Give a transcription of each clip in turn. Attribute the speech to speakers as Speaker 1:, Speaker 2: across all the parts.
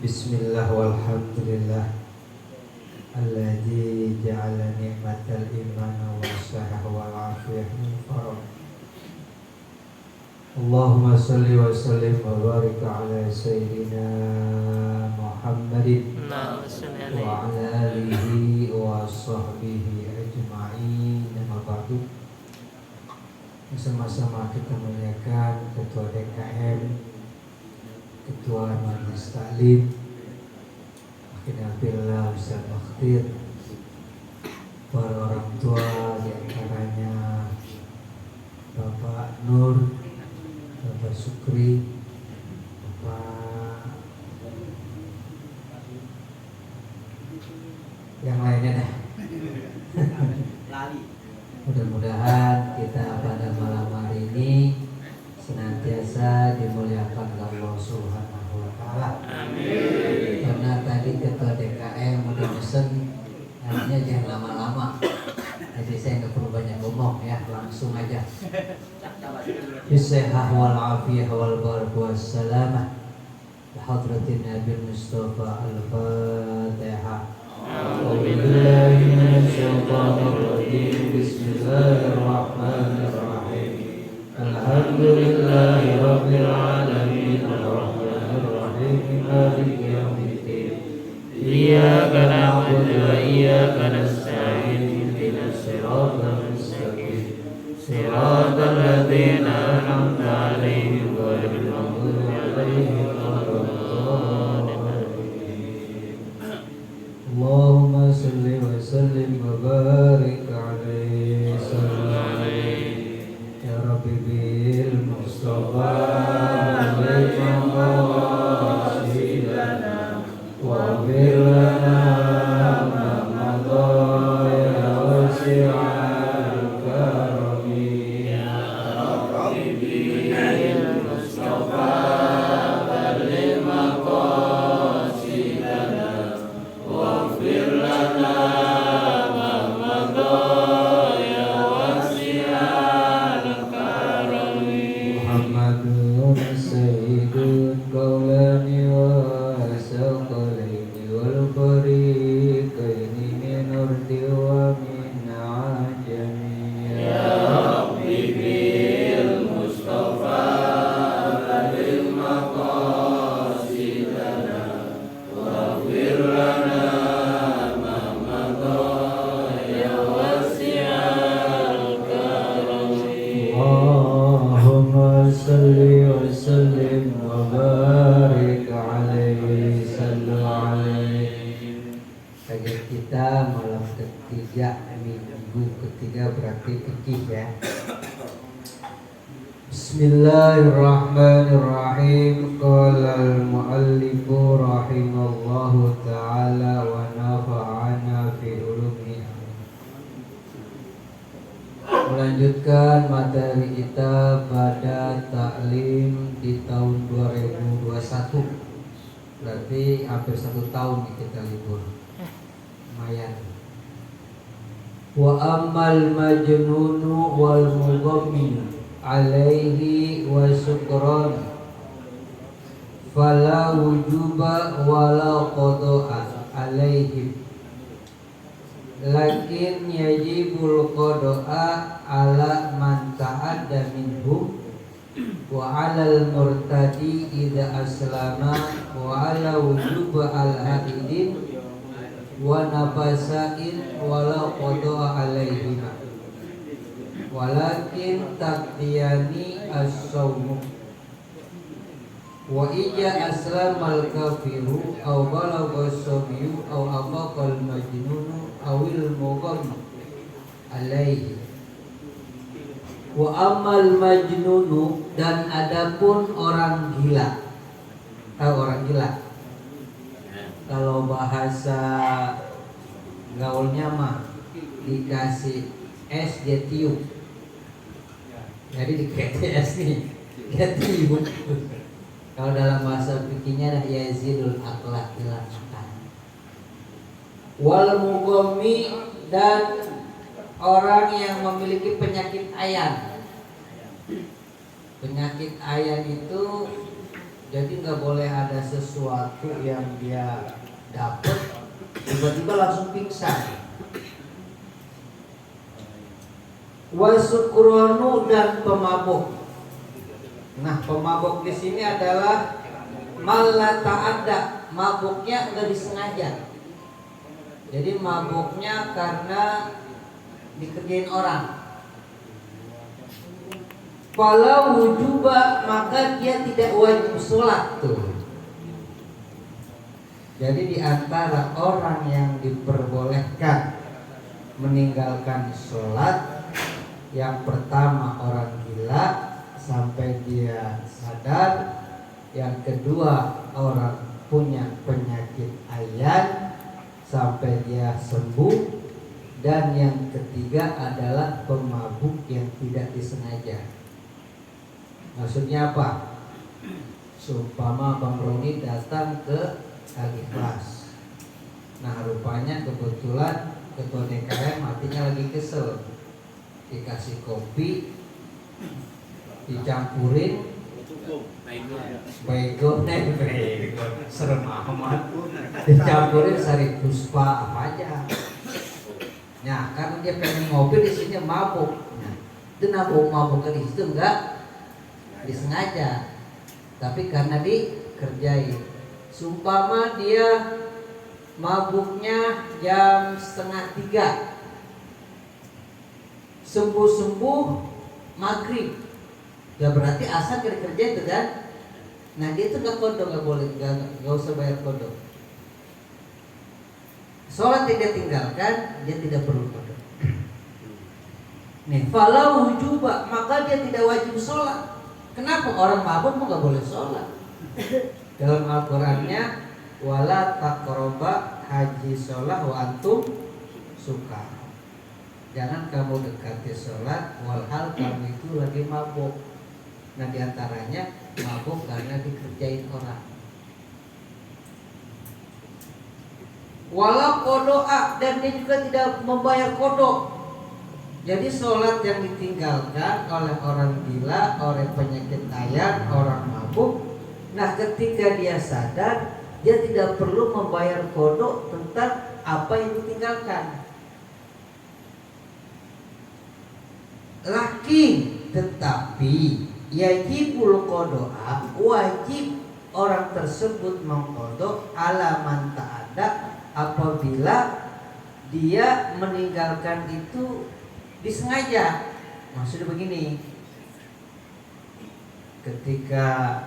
Speaker 1: Bismillah walhamdulillah alladzi ja'ala ni'matal imana wassahah wal afiyah min farad. Allahumma salli wa sallim wa barik ala sayyidina Muhammadin wa ala alihi wa sahbihi ajma'in. Amma ba'du. Bersama-sama kita muliakan Ketua DKM, Ketua Majelis Taklim, Akhirnya Ustaz Bakhtir, para orang tua diantaranya Bapak Nur, Bapak Sukri, Bapak yang lainnya dah. Mudah-mudahan kita pada malam hari ini senantiasa dimuliakan oleh Allah Subhanahu wa taala. Amin. Karena tadi Ketua DKM udah pesen nantinya jangan lama-lama. Jadi saya nggak perlu banyak ngomong ya, langsung aja. Bismillah wal afiyah wal barak wassalamah. Bihadratin Nabi Mustafa al-Fatihah. A'udzubillahi minasyaitonir rajim. Bismillahirrahmanirrahim. Alhamdulillahi rabbil alamin arrahmanir rahim maliki yaumiddin. Iyyaka na'budu wa iyyaka nasta'in ihdinas siratal mustaqim. Siratal ladzina an'amta 'alaihim ghairil maghdubi 'alaihim waladdallin. Allahumma shalli wa sallim wa barik 'alaihi sallallahu ya Rabbi bil Mustafa alaihim wasilana wa bilana mamada ya wasi'al karami ya Rabbi bil Mustafa alaihim wasilana wa bilana Bismillahirrahmanirrahim. Qala al-muallifu rahimallahu ta'ala wa nafa'ana fi ulumihi. Melanjutkan materi kita pada taklim di tahun 2021. Berarti hampir 1 tahun kita libur. Lumayan. Wa ammal majnunu wal mughammin alaihi wa syukran fala wujuba wala qada'a alaihim lakin yajibul qada'a ala man ta'adda minhum wa 'alal murtadi idza aslama wa 'ala wujuba al-haidin wa nafasain wala qada'a alaihim walakin taqdiyani as-sawmu wa ija aslamal kafiru aw balagha as-sabyu aw abaqal majnunu awil mugham alaihi. Wa amal majnunu, dan adapun orang gila. Tahu orang gila? Kalau bahasa gaulnya mah dikasih es dia tiup. Jadi di KTS nih, dia tiup. Kalau dalam bahasa fikihnya dah yazidul akhlaq ilatan. Wal mughammi, dan orang yang memiliki penyakit ayan. Penyakit ayan itu Jadi nggak boleh ada sesuatu yang dia dapat tiba-tiba langsung pingsan. Wasukronu dan pemabuk. Nah, pemabuk di sini adalah malah ta'adda, mabuknya nggak disengaja. Jadi mabuknya karena dikerjain orang. Kalau wujuba maka dia tidak wajib sholat tuh. Jadi di antara orang yang diperbolehkan meninggalkan sholat, yang pertama orang gila sampai dia sadar, yang kedua orang punya penyakit ayan sampai dia sembuh, dan yang ketiga adalah pemabuk yang tidak disengaja. Maksudnya apa? Seumpama Bang Roni datang ke Al-Ikhlas. Nah, rupanya kebetulan ketua DKM hatinya lagi kesel. Dikasih kopi, dicampurin bego, serem amat. Dicampurin sari puspa apa aja. Nah, karena dia pengen ngopi di sini mabuk. Nah, itu mabuk di situ enggak disengaja, tapi karena dikerjain. Sumpama dia mabuknya jam 2:30, sembuh maghrib, ya berarti asar kerja itu kan. Nah, dia tuh nggak kodok, nggak boleh, nggak usah bayar kodok. Sholat tidak tinggalkan, dia tidak perlu kodok. Nih, falau wujuba, maka dia tidak wajib sholat. Kenapa? Orang mabuk mau nggak boleh sholat. Dalam Al-Qurannya, wala taqroba haji sholat wa antum suka. Jangan kamu dekati sholat walhal kamu itu lagi mabuk. Nah, diantaranya mabuk karena dikerjain orang. Walau kodoa, dan dia juga tidak membayar kodok. Jadi sholat yang ditinggalkan oleh orang gila, oleh penyakit ayan, orang mabuk. Nah, ketika dia sadar, dia tidak perlu membayar kodok tentang apa yang ditinggalkan. Lakin tetapi yajibul kodoa, wajib orang tersebut mengkodok alaman ta'ada apabila dia meninggalkan itu disengaja. Maksudnya begini, ketika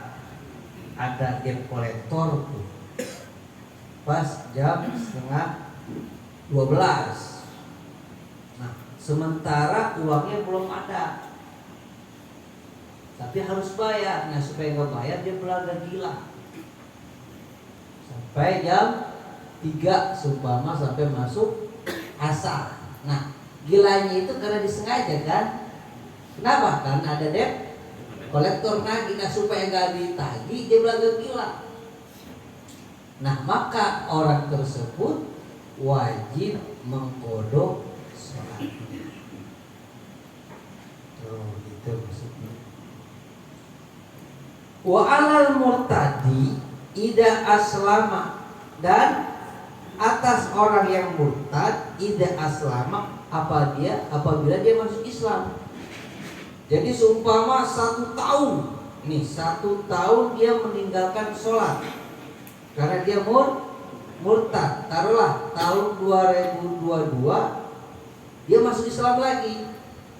Speaker 1: ada debt kolektor tuh, pas jam 11:30, nah sementara uangnya belum ada, tapi harus bayar. Nah, supaya nggak bayar dia belaga gila sampai jam 3 seumpama, sampai masuk asar. Nah, gilanya itu karena disengaja kan? Kenapa? Karena ada debt kolektor nagih. Nah, supaya nggak ditagih dia belaga gila. Nah, maka orang tersebut wajib mengkodok sholat. Tuh, itu maksudnya. Wa alal murtadi ida aslama, dan atas orang yang murtad ida aslama apabila dia masuk Islam. Jadi seumpama 1 tahun, nih 1 tahun dia meninggalkan sholat karena dia murtad. Taruhlah tahun 2022 dia masuk Islam lagi.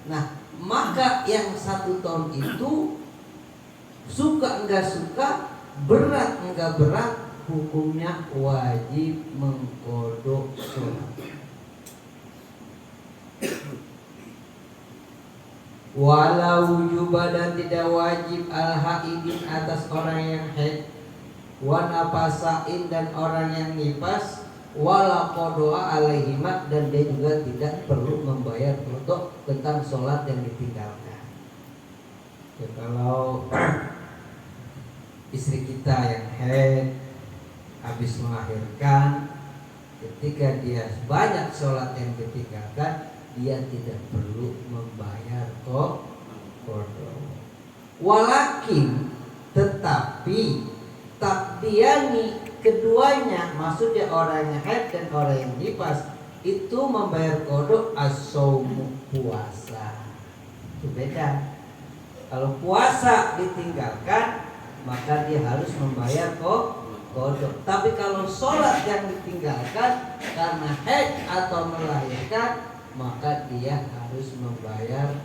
Speaker 1: Nah, maka yang 1 tahun itu suka enggak suka, berat enggak berat, hukumnya wajib mengkodok sholat. Walau wujuba, dan tidak wajib al-haidin atas orang yang haid, wa nafasain dan orang yang nifas, wala qodoa alaihimat, dan dia juga tidak perlu membayar kodok tentang sholat yang ditinggalkan. Ya, kalau istri kita yang haid habis melahirkan, ketika dia banyak sholat yang ditinggalkan, dia tidak perlu membayar kodok. Walakin tetapi dia nih keduanya, maksudnya orang yang haid dan orang yang nifas itu membayar qada as-shaumu, puasa. Itu beda. Kalau puasa ditinggalkan maka dia harus membayar qada. Tapi kalau sholat yang ditinggalkan karena haid atau melahirkan, maka dia harus membayar,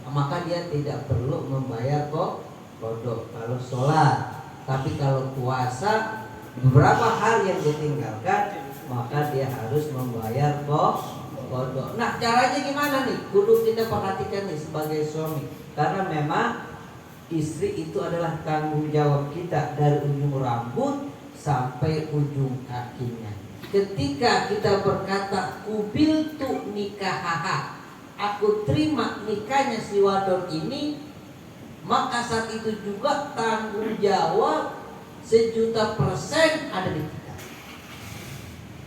Speaker 1: maka dia tidak perlu membayar qada kalau sholat. Tapi kalau puasa beberapa hari yang ditinggalkan, maka dia harus membayar qada. Nah, caranya gimana nih? Kudu kita perhatikan nih sebagai suami, karena memang istri itu adalah tanggung jawab kita dari ujung rambut sampai ujung kakinya. Ketika kita berkata kubiltu nikahaha, aku terima nikahnya si wadon ini, maka saat itu juga tanggung jawab 1.000.000% ada di kita.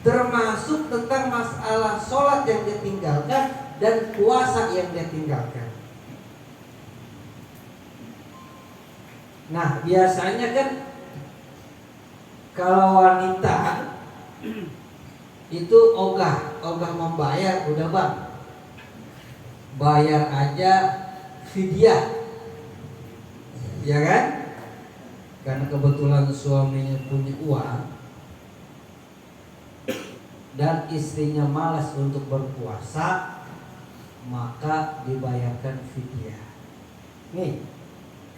Speaker 1: Termasuk tentang masalah sholat yang dia tinggalkan dan puasa yang dia tinggalkan. Nah, biasanya kan kalau wanita itu ogah membayar, udah bang, bayar aja fidyah, ya kan? Karena kebetulan suaminya punya uang dan istrinya malas untuk berpuasa, maka dibayarkan fidyah. Nih,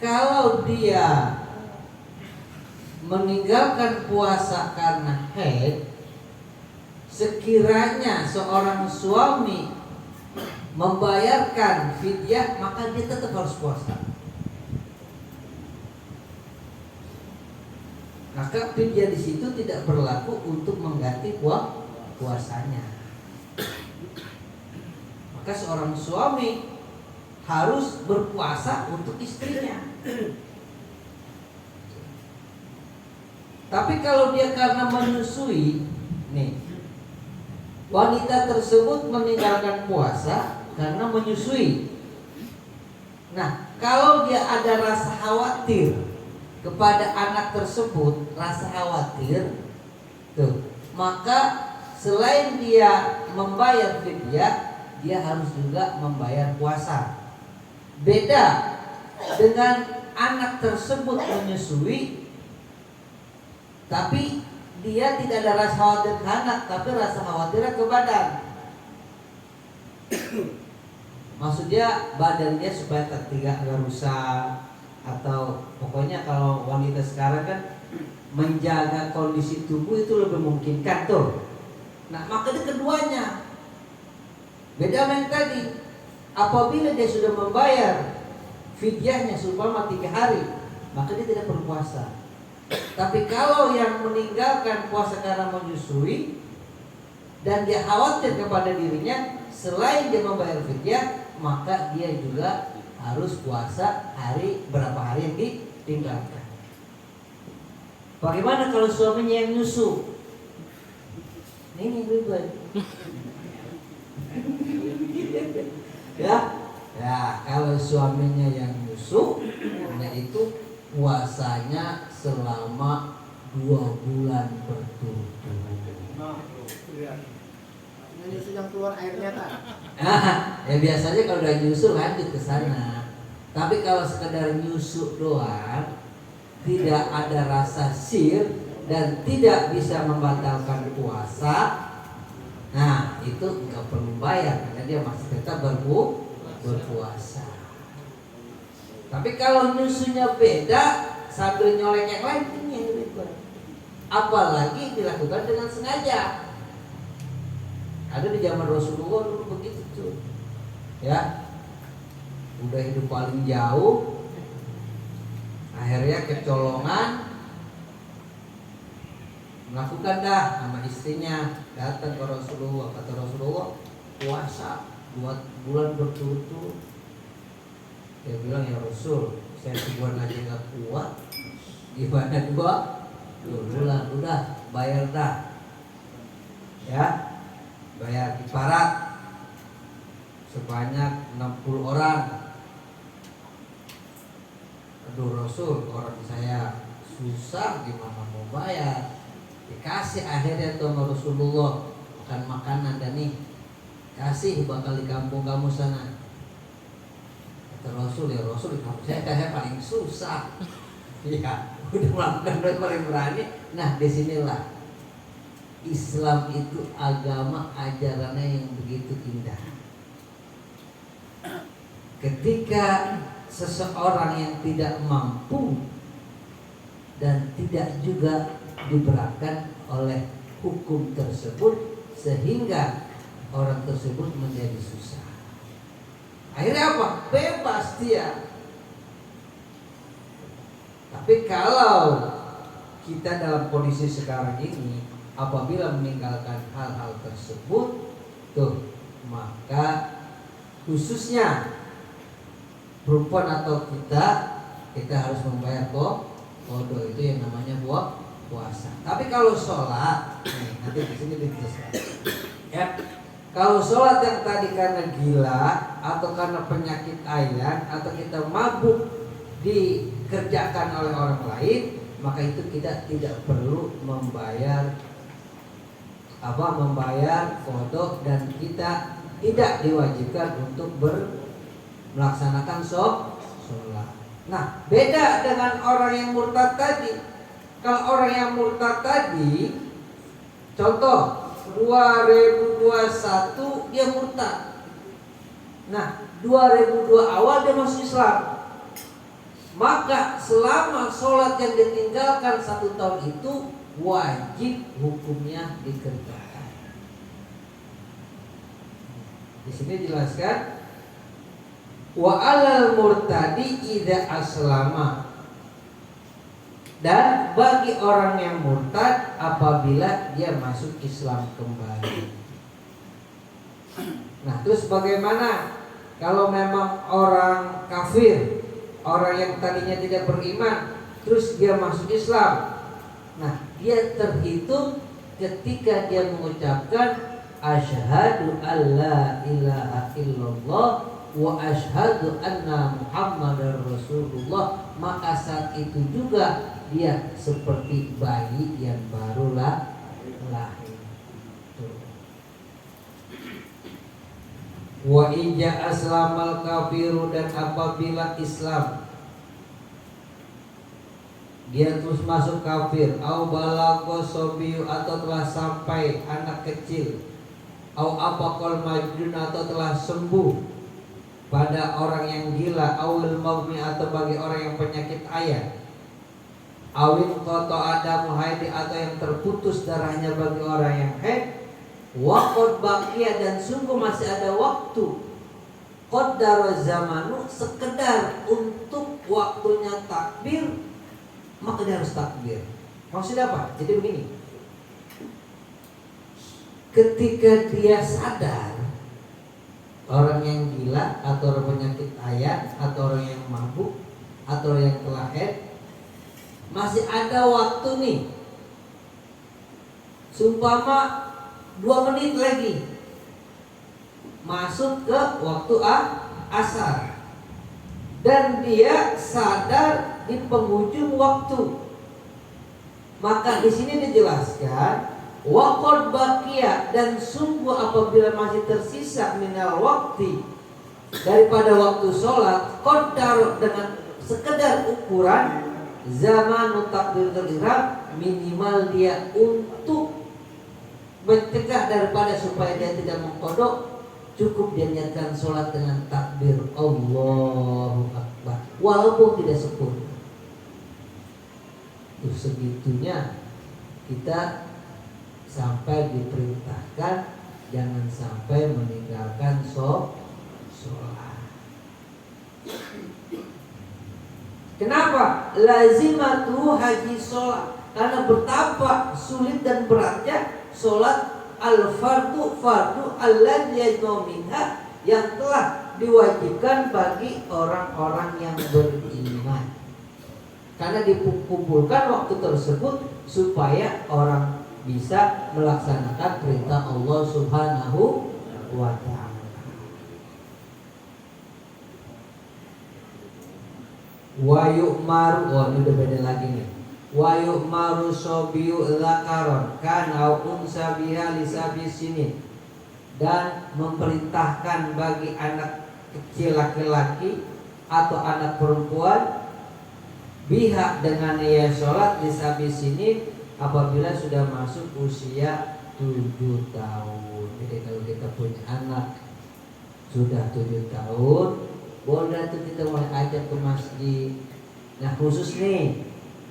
Speaker 1: kalau dia meninggalkan puasa karena haid, sekiranya seorang suami membayarkan fidyah, maka dia tetap harus puasa. Maka fidyah di situ tidak berlaku untuk mengganti puasanya. Maka seorang suami harus berpuasa untuk istrinya. Tapi kalau dia karena menyusui, nih, wanita tersebut meninggalkan puasa karena menyusui. Nah, kalau dia ada rasa khawatir kepada anak tersebut, rasa khawatir, tuh, maka selain dia membayar fidyah, dia harus juga membayar puasa. Beda dengan anak tersebut menyusui, tapi dia tidak ada rasa khawatir ke anak, tapi rasa khawatirnya ke badan. Maksudnya badannya supaya tidak rusak, atau pokoknya kalau wanita sekarang kan menjaga kondisi tubuh itu lebih memungkinkan tuh. Nah, maka itu keduanya. Beda dengan tadi. Apabila dia sudah membayar fidyahnya seumpama 3 hari, maka dia tidak berpuasa. Tapi kalau yang meninggalkan puasa karena menyusui dan dia khawatir kepada dirinya, selain dia membayar fidyah, maka dia juga harus puasa berapa hari yang ditinggalkan. Bagaimana kalau suaminya yang nyusu? Ini ribet. Ya, kalau suaminya yang nyusu, nah itu puasanya selama 2 bulan berturut-turut.
Speaker 2: Nyusu yang keluar airnya tak?
Speaker 1: Ya biasanya kalau udah nyusu lanjut ke sana. Tapi kalau sekedar nyusu doang, tidak ada rasa sir dan tidak bisa membatalkan puasa, nah itu nggak perlu bayar karena dia masih tetap berpuasa. Tapi kalau nyusunya beda sambil nyolek yang lain, ini yang ribet. Apalagi dilakukan dengan sengaja. Ada di zaman Rasulullah dulu begitu tuh, ya, udah hidup paling jauh, akhirnya kecolongan, melakukan dah sama istrinya, datang ke Rasulullah, kata Rasulullah puasa 2 bulan berturut-turut. Dia bilang, ya Rasul, saya sebulan aja nggak kuat, gimana 2 bulan, udah bayar dah, ya, bayar kifarat sebanyak 60 orang. Aduh Rasul, orang saya susah gimana mau bayar. Dikasih akhirnya tuh sama Rasulullah makan makanan dan nih kasih bakal di kampung kamu sana. Kata Rasul, ya Rasul di kampung saya paling susah. Ya udah melakukan doa paling berani. Nah disinilah Islam itu agama ajarannya yang begitu indah. Ketika seseorang yang tidak mampu dan tidak juga diberatkan oleh hukum tersebut sehingga orang tersebut menjadi susah. Akhirnya apa? Bebas dia. Tapi kalau kita dalam kondisi sekarang ini apabila meninggalkan hal-hal tersebut tuh, maka khususnya perempuan atau kita harus membayar kodo itu yang namanya puasa. Tapi kalau sholat, nanti di sini dijelaskan. Ya, kalau sholat yang tadi karena gila atau karena penyakit ayan atau kita mabuk dikerjakan oleh orang lain, maka itu kita tidak perlu membayar kodok dan kita tidak diwajibkan untuk melaksanakan sholat. Nah, beda dengan orang yang murtad tadi. Kalau orang yang murtad tadi, contoh 2021 dia murtad. Nah, 2002 awal dia masuk Islam. Maka selama sholat yang ditinggalkan 1 tahun itu wajib hukumnya dikerjakan. Di sini jelaskan wa alal murtadi idza aslama, dan bagi orang yang murtad apabila dia masuk Islam kembali. Nah, terus bagaimana kalau memang orang kafir, orang yang tadinya tidak beriman, terus dia masuk Islam? Nah, dia terhitung ketika dia mengucapkan asyhadu alla ilaha illallah wa asyhadu anna muhammadar rasulullah, maka saat itu juga dia seperti bayi yang baru lahir. Wa ija aslamal kafiru, dan apabila Islam dia terus masuk kafir, au balagha sobiyu, atau telah sampai anak kecil, au apaqal majnun, atau telah sembuh pada orang yang gila, awil maghmi, atau bagi orang yang penyakit ayan, awin qata adamu haidi, atau yang terputus darahnya bagi orang yang haid, waqad baqiya, dan sungguh masih ada waktu, qaddara zamanu, sekedar untuk waktunya takbir, maka dia harus takbir. Maksudnya apa? Jadi begini, ketika dia sadar, orang yang gila atau orang penyakit ayan atau orang yang mabuk atau yang telah haid, masih ada waktu nih, sumpama 2 menit lagi masuk ke waktu asar, dan dia sadar di penghujung waktu, maka di sini dijelaskan waqad baqiya, dan sungguh apabila masih tersisa minal waqti, daripada waktu sholat, qaddar, dengan sekedar ukuran zaman takbiratul ihram, minimal dia untuk mencegah daripada supaya dia tidak mengkodok, cukup dia niatkan sholat dengan takbir Allahu Akbar walaupun tidak sempurna. Itu segitunya kita sampai diperintahkan jangan sampai meninggalkan sholat. Kenapa? Lazimatu haji sholat, karena betapa sulit dan beratnya sholat al-fardu alladzi yajma'u minha, yang telah diwajibkan bagi orang-orang yang beriman. Karena dikumpulkan waktu tersebut supaya orang bisa melaksanakan perintah Allah Subhanahu wa ta'ala. Wa yu'maru, ini udah beda lagi nih. wa yu'maru sobiyu dzakaron kana unsa biha lisabi sinin, dan memerintahkan bagi anak kecil laki-laki atau anak perempuan biha dengan ia sholat lisabi sinin apabila sudah masuk usia 7 tahun. Jadi kalau kita punya anak sudah 7 tahun, boleh tuh kita mulai ajak ke masjid. Nah khusus nih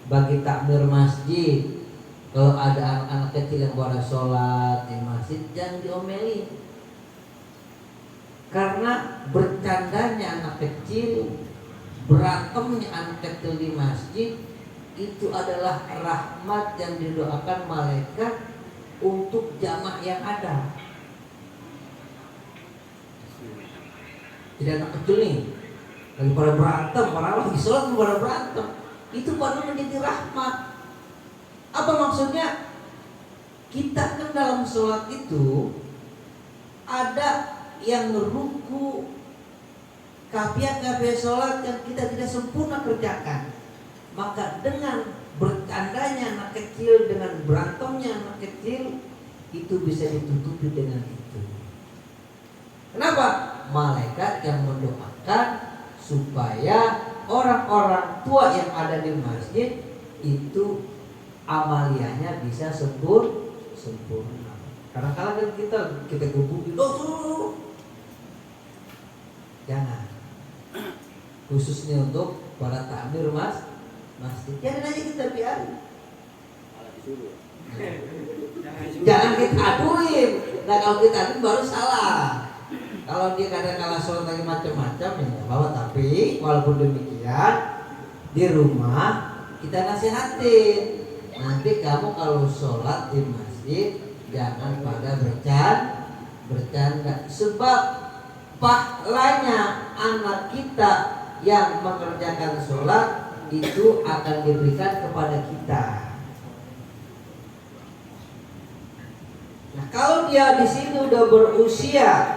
Speaker 1: bagi takmir masjid, kalau ada anak-anak kecil yang pada sholat di masjid jangan diomelin, karena bercandanya anak kecil, berantemnya anak kecil di masjid itu adalah rahmat yang didoakan malaikat untuk jamaah yang ada. Jadi anak kecil nih lagi pada berantem, para lagi sholat pada berantem, itu baru menjadi rahmat. Apa maksudnya? Kita kan dalam sholat itu ada yang ruku, kafiat sholat yang kita tidak sempurna kerjakan. Maka dengan bercandanya anak kecil, dengan berantemnya anak kecil, itu bisa ditutupi dengan itu. Kenapa? Malaikat yang mendoakan supaya orang-orang tua yang ada di masjid itu amaliyahnya bisa sempurna. Karena kalau kita gebukin, jangan. Khususnya untuk para takmir masjid, jangan aja kita biarin. Jangan kita aduin. Nah kalau kita aduin baru salah. Kalau dia kadang-kadang sholat lagi macam-macam ya bahwa, tapi walaupun demikian di rumah kita nasihatin, nanti kamu kalau sholat di masjid jangan pada bercanda, sebab pahalanya anak kita yang mengerjakan sholat itu akan diberikan kepada kita. Nah kalau dia di sini udah berusia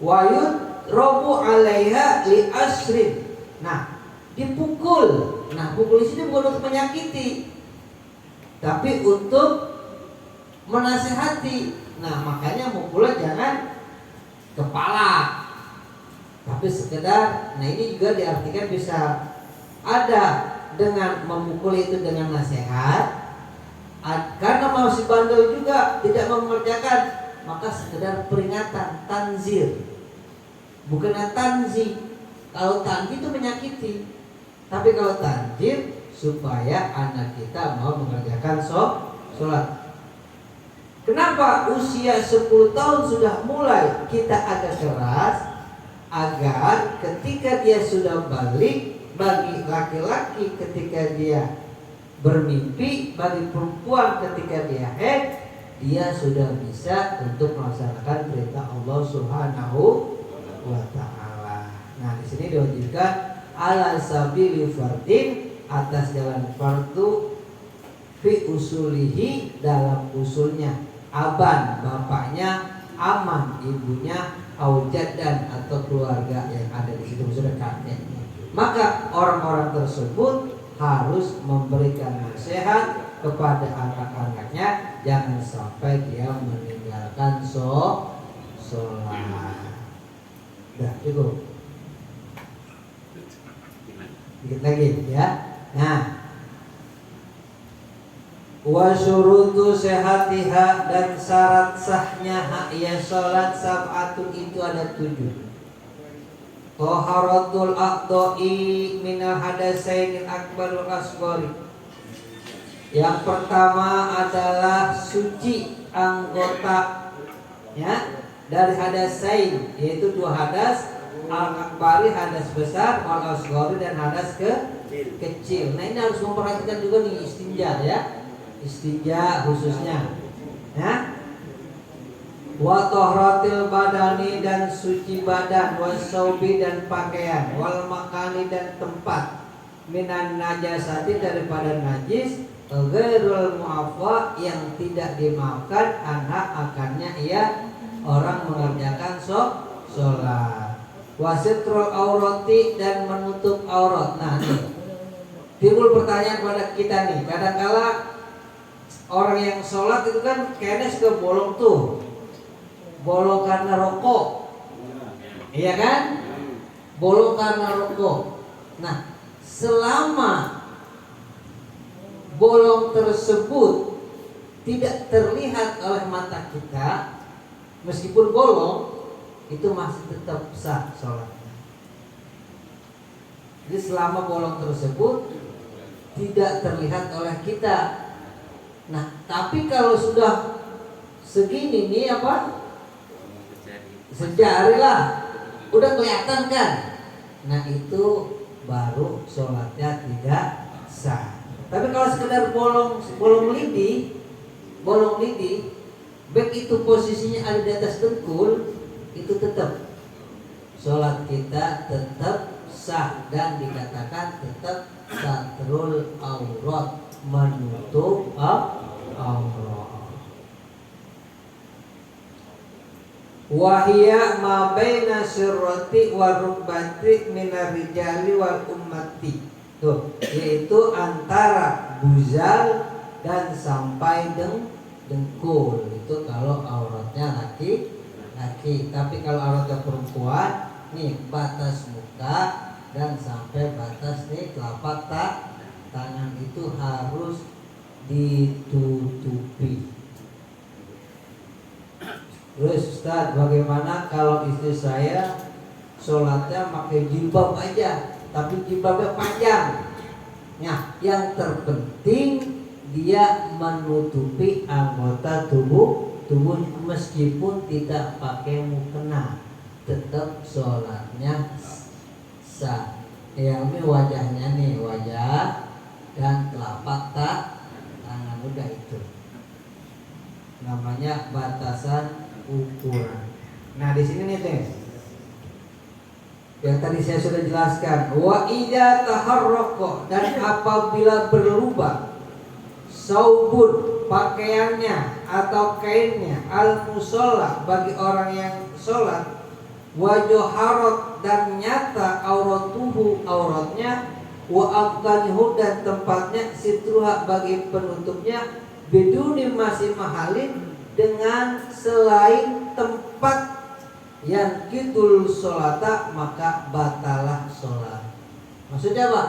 Speaker 1: wayud robu alaiha li asrin, nah dipukul. Nah pukul di sini bukan untuk menyakiti, tapi untuk menasehati. Nah makanya mukulnya jangan kepala, tapi sekedar. Nah ini juga diartikan bisa ada dengan memukul itu dengan nasihat, karena masih bandel juga tidak mengerjakan, maka sekedar peringatan, tanzir. Bukan tanzi. Kalau tanzi itu menyakiti, tapi kalau tanzir supaya anak kita mau mengerjakan sholat. Kenapa usia 10 tahun sudah mulai kita agak keras? Agar ketika dia sudah balik, bagi laki-laki ketika dia bermimpi, bagi perempuan ketika dia haid, dia sudah bisa untuk melaksanakan perintah Allah Subhanahu wa ta'ala. Nah, di sini diwajibkan ala sabili fardin, atas jalan fardu, fi usulihi, dalam usulnya, aban bapaknya, aman ibunya, aujadan atau keluarga yang ada di situ dekatnya. Maka orang-orang tersebut harus memberikan nasihat kepada anak-anaknya, jangan sampai dia meninggalkan sholat. Udah cukup. Dikit lagi ya. Nah, wa syurutu sehatiha, dan syarat sahnya ya sholat sab'atun, itu ada 7. Taharatul aqda'i minal hadasainil akbar wal asghari. Yang pertama adalah suci anggota ya dari hadasain, yaitu 2 hadas, al-akbari hadas besar, wal asghari dan hadas kecil. Nah ini harus memperhatikan juga nih istinja ya. Istinja khususnya ya. Wa tahratil badani, dan suci badan, wasaubi dan pakaian, wal makani dan tempat, minan najasati daripada najis, ghairul mu'affa yang tidak dimaafkan anak akannya ia orang mengerjakan sholat. Wasitrul aurati, dan menutup aurat. Nah nih timbul pertanyaan pada kita nih. Kadang-kala orang yang sholat itu kan kayaknya suka bolong tuh, bolong karena rokok, iya kan? Bolong karena rokok. Nah, selama bolong tersebut tidak terlihat oleh mata kita, meskipun bolong, itu masih tetap sah sholatnya. Jadi selama bolong tersebut tidak terlihat oleh kita. Nah, tapi kalau sudah segini nih apa? Sejari lah, udah kelihatan kan? Nah, itu baru sholatnya tidak sah. Tapi kalau sekedar bolong lidi, baik itu posisinya ada di atas dengkul, itu tetap sholat kita tetap sah dan dikatakan tetap satrul aurat, menutup aurat. Wahia ma baina sirrati wa rukbati minar rijali wal ummati. Tuh, yaitu antara buzal dan sampai dengkul. Itu kalau auratnya laki-laki. Tapi kalau auratnya perempuan, nih batas muka dan sampai batas nih telapak tangan itu harus ditutupi. Terus Ustaz, bagaimana kalau istri saya sholatnya pakai jilbab aja, tapi jilbabnya panjang? Nah, yang terpenting dia menutupi anggota tubuh meskipun tidak pakai mukena, tetap sholatnya sah. Yang ini wajahnya nih, wajah dan telapak tangan, udah itu namanya batasan ukuran. Nah, di sini nih Teh, yang tadi saya sudah jelaskan, wa idza taharraqa, dan apabila berlubang saubun, pakaiannya atau kainnya, al musalla, bagi orang yang sholat, wa joharot, dan nyata auratnya, wa amkanihu, dan tempatnya, sitruha, bagi penutupnya, biduni masih mahalin, dengan selain tempat yang kidul sholata, maka batalah sholat. Maksudnya apa?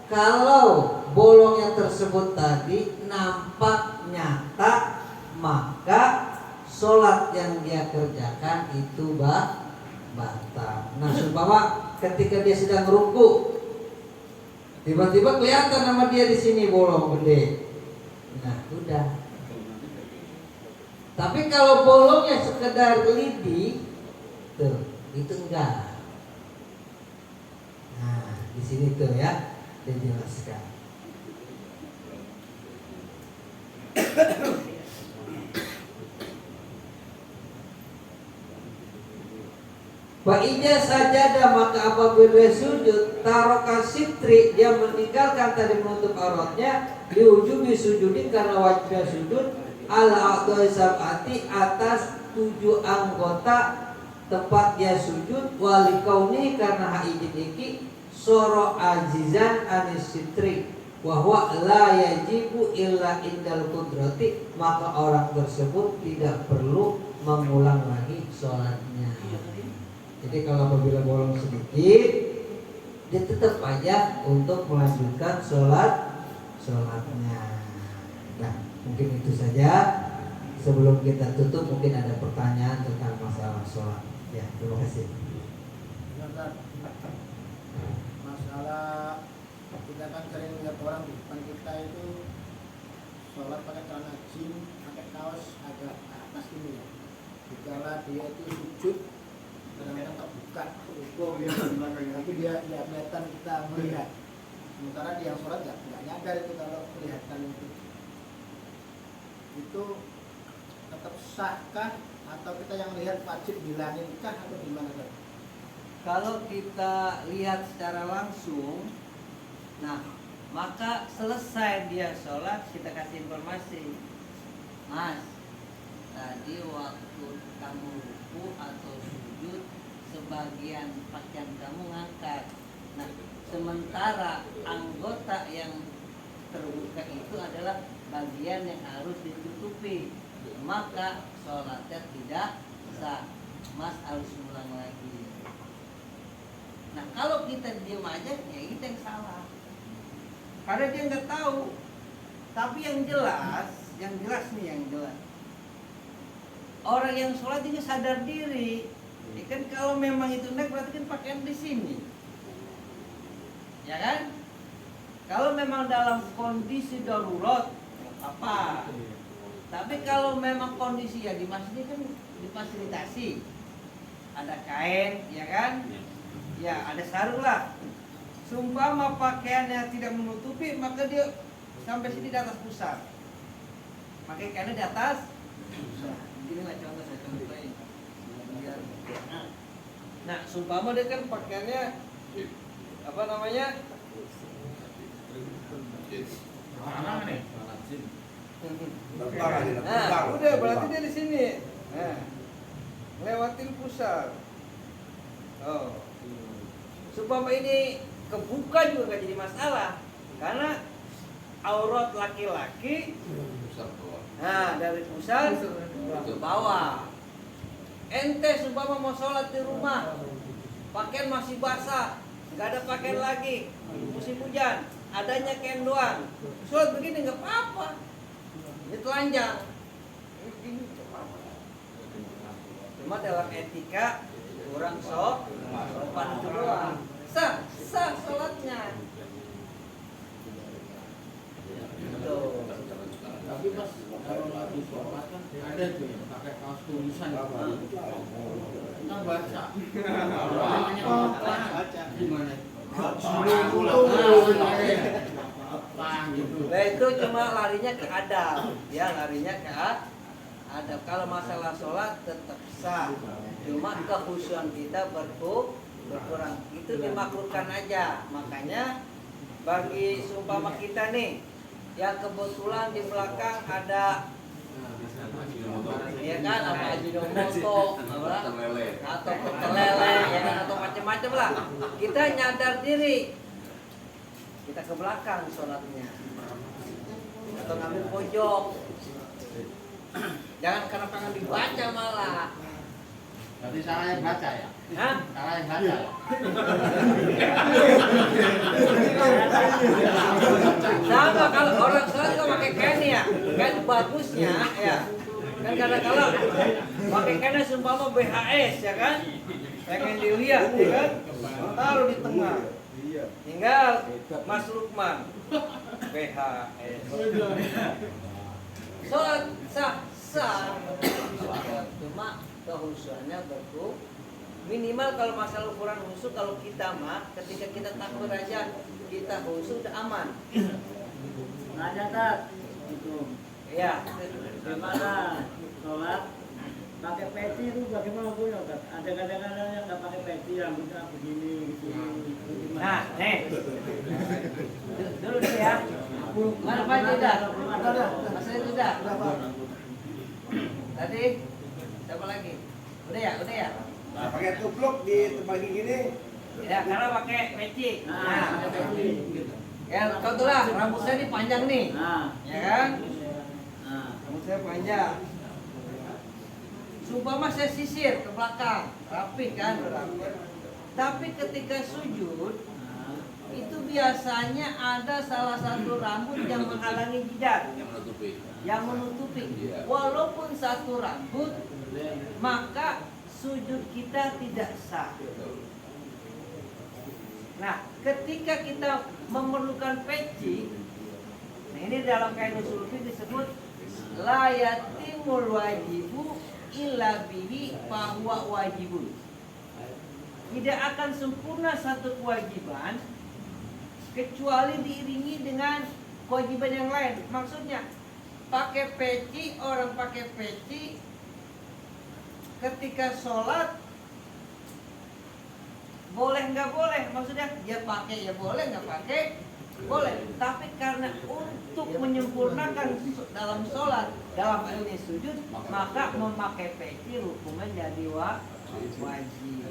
Speaker 1: Kalau bolongnya tersebut tadi nampak nyata, maka sholat yang dia kerjakan itu batal. Nah, seumpama ketika dia sedang ruku, tiba-tiba kelihatan nama dia di sini bolong gede. Nah, udah. Tapi kalau bolongnya sekedar lidi, tuh, itu enggak. Nah, di sini tuh ya dijelaskan. Fa'idha sajadah, maka apabila sujud, taroka sitri, dia meninggalkan tadi menutup auratnya, diujubi sujudin, karena wajibnya sujud, ala a'dha'i sab'ati, atas 7 anggota tempat dia sujud, wali kauni, karena haijin iki soro ajizan anis sitri, wahwa la yajibu illa indal kudrati, maka orang tersebut tidak perlu mengulang lagi sholatnya. Jadi kalau apabila bolong sedikit, dia tetap aja untuk melanjutkan sholatnya. Nah, mungkin itu saja. Sebelum kita tutup, mungkin ada pertanyaan tentang masalah sholat. Ya, terima kasih.
Speaker 2: Masalah kita kan sering lihat orang di depan kita itu sholat pakai celana jeans, pakai kaos agak atas ini ya. Dikala dia itu sujud, kadang-kadang terbuka, tapi dia kelihatan kita melihat. Sementara dia yang sholat nggak nyadar itu kalau kelihatan itu tetap sahkah, atau kita yang lihat wajib bilanginkah, atau gimana kan?
Speaker 1: Kalau kita lihat secara langsung, nah maka selesai dia sholat, kita kasih informasi, Mas, tadi waktu kamu ruku atau sujud, sebagian pakaian kamu ngangkat. Nah,
Speaker 3: sementara anggota yang terbuka itu adalah bagian yang harus ditutupi, maka sholatnya tidak sah. Mas harus ulang lagi. Nah kalau kita diam aja, ya kita yang salah, karena dia nggak tahu. Tapi yang jelas nih, yang jelas orang yang sholat juga sadar diri. Ya kan, kalau memang itu naik berarti kan pakaian di sini, ya kan? Kalau memang dalam kondisi darurat, nggak apa. Tapi kalau memang kondisi ya di masjid kan difasilitasi, ada kain, ya kan? Ya ada sarung lah. Sumpama pakaian yang tidak menutupi, maka dia sampai sini di atas pusar. Pakai kainnya di atas. Ini lah contoh, saya contohin. Nah, sumpama dia kan pakaiannya apa namanya? Nah, udah berarti dia di sini. Nah, lewatin pusar. Oh. Sumpama ini kebuka juga gak jadi masalah, karena aurat laki-laki dari pusar ke bawah. Ente sumpama mau sholat di rumah, pakaian masih basah, nggak ada pakaian lagi, musim hujan, adanya kain doang, sholat begini nggak apa-apa, ini telanjang. Cuma dalam etika kurang sopan itu doang. Sah sholatnya. Tuh.
Speaker 2: Tapi pas kalau lagi sholat kan ada tuh yang pakai kaos tulisan kita baca. Baca gimana? Apa gitu.
Speaker 3: Nah itu cuma larinya ke adab, ya larinya ke adab. Kalau masalah sholat tetap sah, cuma kehusuan kita berkurang. Itu dimakruhkan aja. Makanya bagi seumpama kita nih, yang kebetulan di belakang ada, ya kan, apa Ajinomoto, atau petelele, ya kan, atau macam-macam lah. Kita nyadar diri, kita ke belakang sholatnya, atau ngambil pojok. Jangan karena pengen dibaca malah.
Speaker 2: Berarti salah yang baca ya?
Speaker 3: Hah?
Speaker 2: Salah yang baca.
Speaker 3: Sama kalau orang sholat kalau pakai kain ya, kain bagusnya ya. Kan kadang-kadang pakai kainnya seumpama BHS ya kan, pengen dilihat ya kan, taruh di tengah. Tinggal Mas Lukman BHS. Sholat sah, cuma kehusuannya berkurang. Minimal kalau masalah ukuran khusyuk, kalau kita mah ketika kita takbir aja kita khusyuk udah aman.
Speaker 4: Nanya tak itu
Speaker 3: Ya,
Speaker 4: gimana sholat pakai peci itu bagaimana hukumnya kan? Ada kadang-kadang yang nggak pakai peci rambutnya begini gitu.
Speaker 3: nah, nih dulu deh ya. Mana Pak tidak? Masih tidak? Tadi siapa lagi? Udah ya?
Speaker 5: Nah, pakai tupluk di terbagi gini.
Speaker 3: Ya, karena pakai peci.
Speaker 4: Nah, ada peci.
Speaker 3: Ya, contoh lah, rambut saya ini panjang nih,
Speaker 4: Nah,
Speaker 3: ya kan?
Speaker 4: nah,
Speaker 3: Rambut saya panjang. Sumpama saya sisir ke belakang, rapi kan, rapi. Tapi ketika sujud, itu biasanya ada salah satu rambut yang menghalangi jidat, yang menutupi. Walaupun satu rambut, maka sujud kita tidak sah. Nah, ketika kita memerlukan peci, nah ini dalam kaidah ushul fiqh disebut la yatimul wajibu illa bihi fahuwa wajibun. Tidak akan sempurna satu kewajiban kecuali diiringi dengan kewajiban yang lain. Maksudnya pakai peci, orang pakai peci ketika sholat boleh nggak boleh, maksudnya dia pakai ya boleh, nggak pakai boleh. Tapi karena untuk menyempurnakan dalam sholat, dalam hal ini sujud, maka memakai peci hukumnya jadi wajib.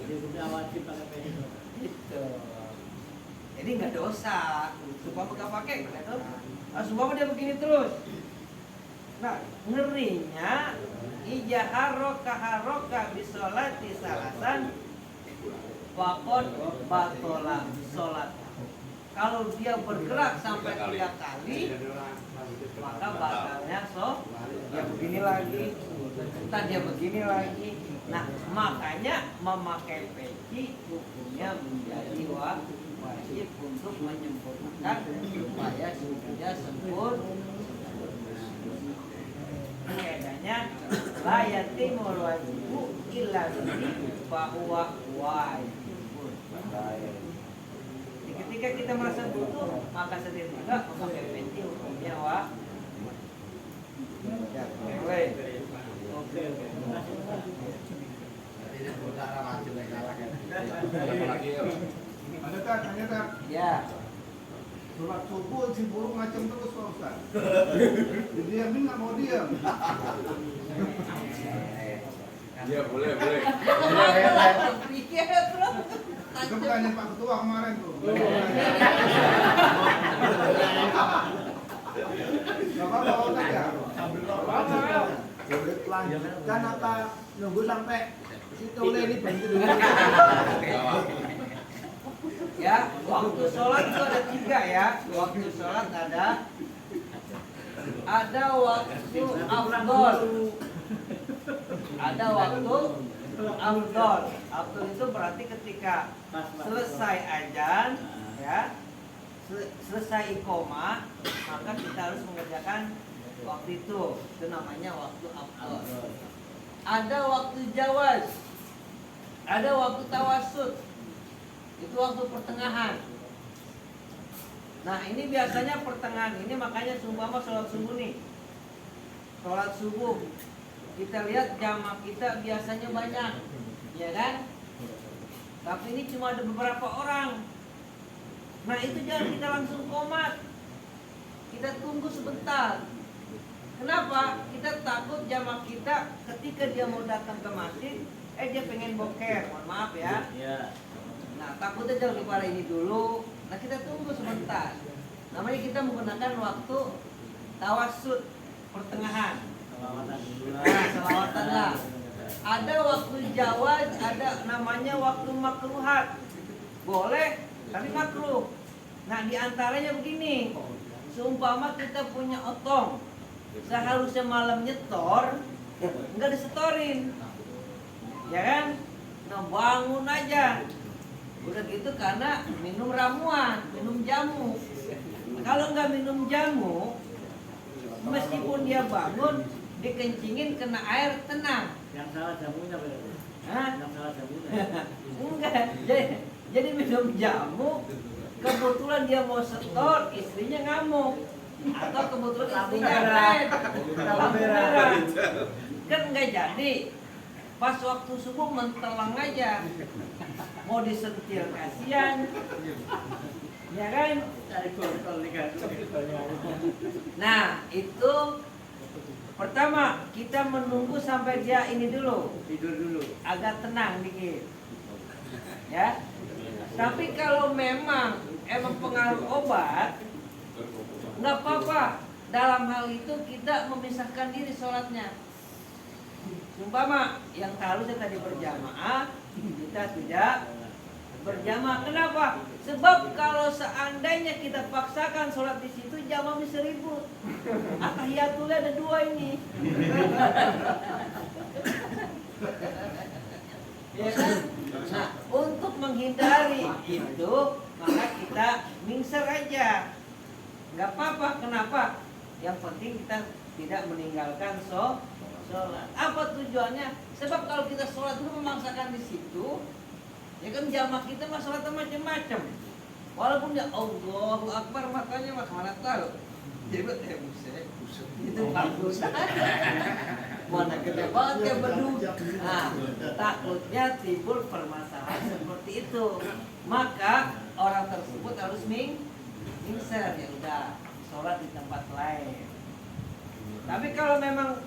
Speaker 4: jadi sudah wajib pakai peci.
Speaker 3: Gitu. Jadi nggak dosa. Supaya nggak pakai, gitu. Nah, supaya dia begini terus. Nah, ngerinya haroka bisolati salasan wakon batola sholat. Kalau dia bergerak sampai 3 kali, maka batalnya dia begini lagi, entar dia begini lagi. Nah, makanya memakai peci hukumnya menjadi wajib untuk menyempurnakan supaya sujudnya sempurna. Bedanya la yatimul wajibu illa bihi bahwa wajibun. Ketika kita merasa butuh, maka sendiri juga memakai peci hukumnya ya, boleh.
Speaker 4: Oke.
Speaker 5: Ada kan, tanya kan?
Speaker 3: Ya.
Speaker 5: Sholat subuh si burung ngacem terus Pak Ustaz. Didiamin nggak mau diam.
Speaker 6: Iya boleh.
Speaker 5: Itu pertanyaan Pak Ketua kemarin tuh. Gak apa-apa Pak Ustaz ya? Boleh lanjutkan apa nunggu sampai situ ini berhenti dulu.
Speaker 3: Ya, waktu sholat itu ada 3 ya. Waktu sholat ada waktu afdol. Ada waktu afdol. Afdol itu berarti ketika selesai azan, ya, selesai iqomah, maka kita harus mengerjakan waktu itu. Itu namanya waktu afdol. Ada waktu jawaz. Ada waktu tawassut. Itu waktu pertengahan. Nah, ini biasanya pertengahan ini, makanya seumpama sholat subuh nih. Sholat subuh kita lihat jamaah kita biasanya banyak, ya kan? Tapi ini cuma ada beberapa orang. Nah, itu jangan kita langsung komat. Kita tunggu sebentar. Kenapa? Kita takut jamaah kita ketika dia mau datang ke masjid, dia pengen boker. Mohon maaf ya. Nah, takutnya jangan dipara ini dulu. Nah, kita tunggu sebentar. Namanya kita menggunakan waktu tawassut pertengahan. Nah, selawatan lah. Ada waktu jawaz, ada namanya waktu makruhat. Boleh, tapi makruh. Nah, diantaranya begini. Seumpama kita punya otong, seharusnya malam nyetor, enggak disetorin, ya kan? Nah, bangun aja. Udah gitu karena minum ramuan, minum jamu. Kalau nggak minum jamu, meskipun dia bangun, dikencingin kena air tenang.
Speaker 4: Yang salah jamunya berarti.
Speaker 3: Hah?
Speaker 4: Yang salah jamunya.
Speaker 3: Enggak. Jadi minum jamu, kebetulan dia mau setor, istrinya ngamuk. Atau kebetulan istrinya red, lampu merah. Kan nggak jadi. Pas waktu subuh mentelang aja. Mau disentil kasihan, ya kan? Nah, itu pertama kita menunggu sampai dia ini dulu, tidur dulu, agak tenang dikit, ya. Tapi kalau emang pengaruh obat, nggak apa-apa. Dalam hal itu kita memisahkan diri sholatnya. Umpama yang harusnya tadi berjamaah, kita tidak berjamaah. Kenapa? Sebab kalau seandainya kita paksakan sholat di situ, jamaah bisa ribut. Tahiyatulnya ada 2 ini. Ya kan? Nah, untuk menghindari itu, maka kita mingser aja. Nggak apa-apa. Kenapa? Yang penting kita tidak meninggalkan sholat. Apa tujuannya? Sebab kalau kita sholat dulu memaksakan di situ, ya kan jamaah kita mah sholat macam-macam. Walaupun ya Allahu Akbar, makanya mana tahu. Jadi buset. Itu bagus. Mana gede banget ya beduk. Nah, takutnya timbul permasalahan seperti itu. Maka orang tersebut harus mingser, ya udah sholat di tempat lain. Tapi kalau memang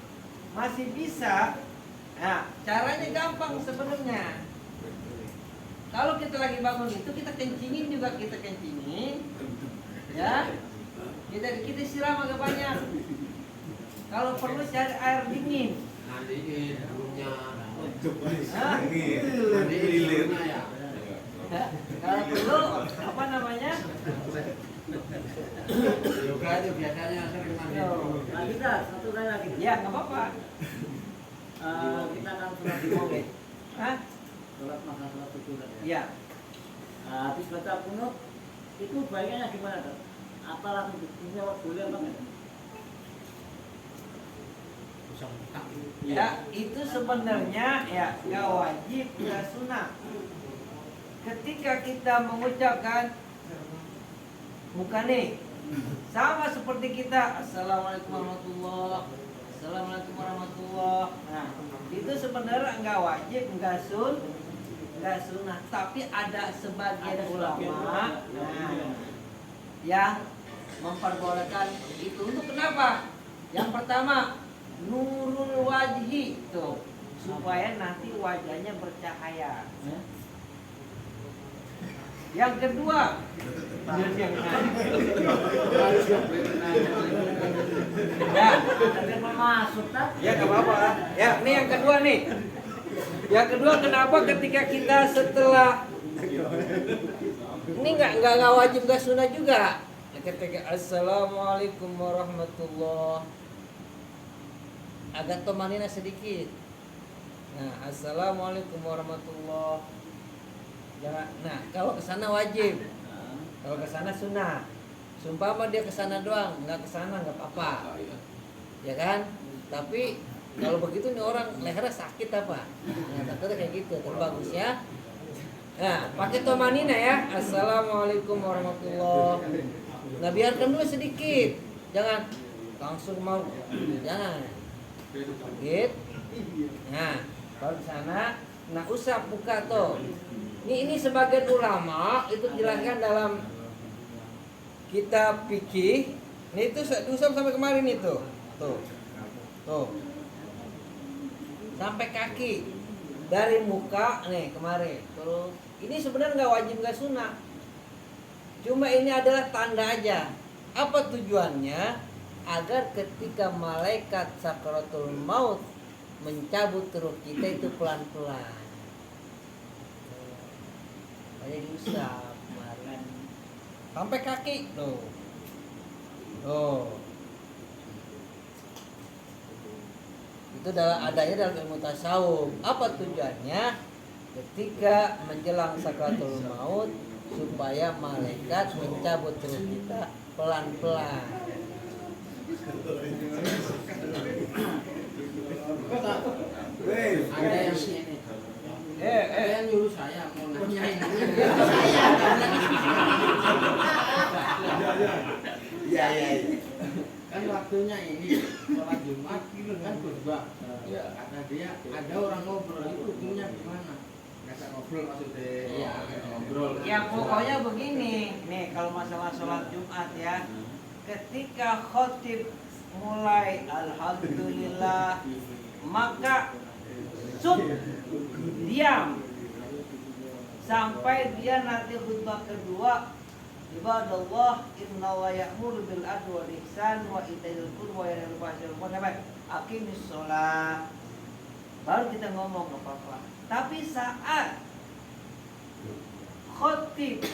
Speaker 3: masih bisa, nah caranya gampang sebenarnya. Kalau kita lagi bangun itu kita kencingin juga, kita kencingin, ya. Kita siram agak banyak. Kalau perlu cari air dingin.
Speaker 6: Mandiin burungnya.
Speaker 3: Hah?
Speaker 6: Mandiin ya.
Speaker 3: Kalau perlu apa namanya?
Speaker 6: Yoga itu biasanya sering mandiin.
Speaker 4: Lagi dah, satu kali lagi.
Speaker 3: Ya nggak apa-apa.
Speaker 4: Kita akan sholat di Moge.
Speaker 3: Hah?
Speaker 4: Sholat makan sholat subuh.
Speaker 3: Ya.
Speaker 4: Habis baca kunut, itu baiknya gimana dok? Apa langsung dijawab boleh apa enggak?
Speaker 3: Ya, itu sebenarnya ya nggak wajib, nggak sunnah. Ketika kita mengucapkan bukan nih, sama seperti kita Assalamualaikum warahmatullah, Assalamualaikum warahmatullah. Nah, itu sebenarnya nggak wajib, nggak sunnah. Tapi ada sebagian ulama yang memperbolehkan itu. Untuk kenapa? Yang pertama, nurul wajhi tuh, supaya nanti wajahnya bercahaya. Yang kedua, ya,
Speaker 4: Ada masuk tak?
Speaker 3: ya nggak apa-apa. Ya, ini yang kedua nih. Yang kedua, kenapa ketika kita setelah ini nggak wajib, nggak sunnah juga. Ketika Assalamualaikum warahmatullah, agak tomanina sedikit. Nah, Assalamualaikum warahmatullah. Jangan. Nah, kalau kesana wajib, kalau kesana sunnah. Sumpama dia kesana doang, nggak kesana nggak apa-apa, ya kan? Tapi kalau begitu nih orang lehernya sakit apa? Nah, takutnya kayak gitu, terbagus ya. Nah, pakai tomanina ya. Assalamualaikum warahmatullah. Nah, biarkan dulu sedikit, jangan langsung mau, jangan. Gitu. Nah, baru sana. Nah, usap buka tuh. Ini sebagian ulama itu jelaskan dalam kitab fikih. Ini itu diusap sampai kemarin itu. Tuh. Sampai kaki. Dari muka nih kemarin. Terus ini sebenarnya nggak wajib, nggak sunnah. Cuma ini adalah tanda aja. Apa tujuannya? Agar ketika malaikat sakaratul maut mencabut ruh kita itu pelan-pelan. Kayak diusap kemarin sampai kaki tuh. Itu adanya dalam ilmu tasawuf. Apa tujuannya? Ketika menjelang sakaratul maut supaya malaikat mencabut ruh kita pelan-pelan.
Speaker 6: Ada yang ini. Ada yang nyuruh saya mau nanya ini. Iya. Kan waktunya ini sholat Jumat kan khutbah. Kata dia ada orang ngobrol, itu hukumnya gimana? Ngajak ngobrol maksudnya. Iya, ngobrol.
Speaker 3: Ya pokoknya begini, nih kalau masalah sholat Jumat ya, ketika khotib mulai alhamdulillah, maka diam sampai dia nanti khutbah kedua. Ibadallah inna wa ya'muru bil adli wal ihsan wa ita'il qurba wa yanha 'anil fahsya'i wal munkar aqimis shalah. Baru kita ngomong apa-apa. Tapi saat khotib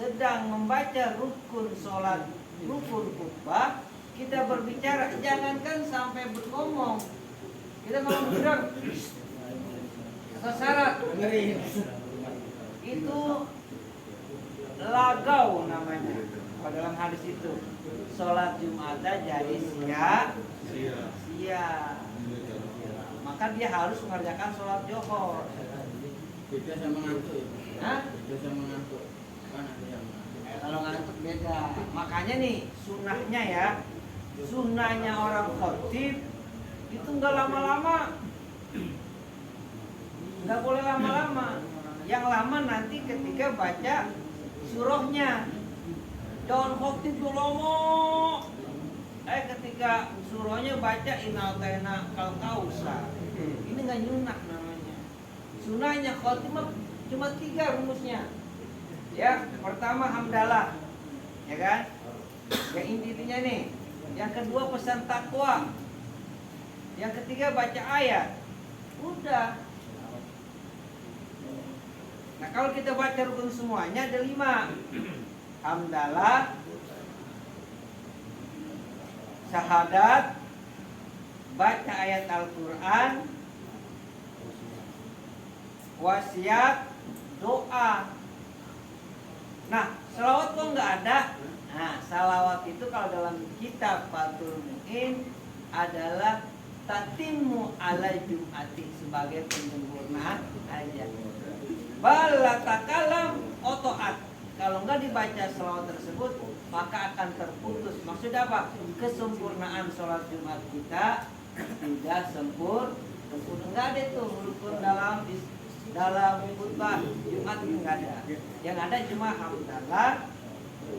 Speaker 3: sedang membaca rukun sholat, rukun khutbah, kita berbicara, jangankan sampai berngomong, kita ngomong bilang atau syarat itu lagau namanya. Kalau dalam hadis itu sholat Jumat jadi sia-sia, maka dia harus mengerjakan sholat Johor.
Speaker 6: Beda sama ngantuk.
Speaker 3: Hah?
Speaker 6: Beda sama ngantuk. Kan ada yang ngantuk.
Speaker 3: Kalau ngantuk beda. Makanya nih sunnahnya ya, sunnahnya orang khotib itu nggak lama-lama, nggak boleh lama-lama. Yang lama nanti ketika baca surahnya. Jangan khotib tuh lama. Ketika surahnya baca inaltaina kal kausa. Ini nggak nyunah namanya. Sunahnya khotib Cuma 3 rumusnya. Ya, pertama hamdalah, ya kan? Yang intinya nih. Yang kedua pesan takwa. Yang ketiga baca ayat. Udah. Nah kalau kita baca rukun semuanya ada 5. Hamdalah, syahadat, baca ayat Al-Quran, wasiat, doa. Nah, salawat kok nggak ada? Nah, salawat itu kalau dalam kitab Fathul Mu'in adalah tatimmu ala jum'ati, sebagai penyempurnaan aja. Bala takalam otoat. Kalau nggak dibaca salawat tersebut maka akan terputus. Maksudnya apa? Kesempurnaan sholat Jumat kita tidak sempurna. Nggak ada itu rukun dalam khutbah Jumat, nggak ada. Yang ada cuma hamdalah,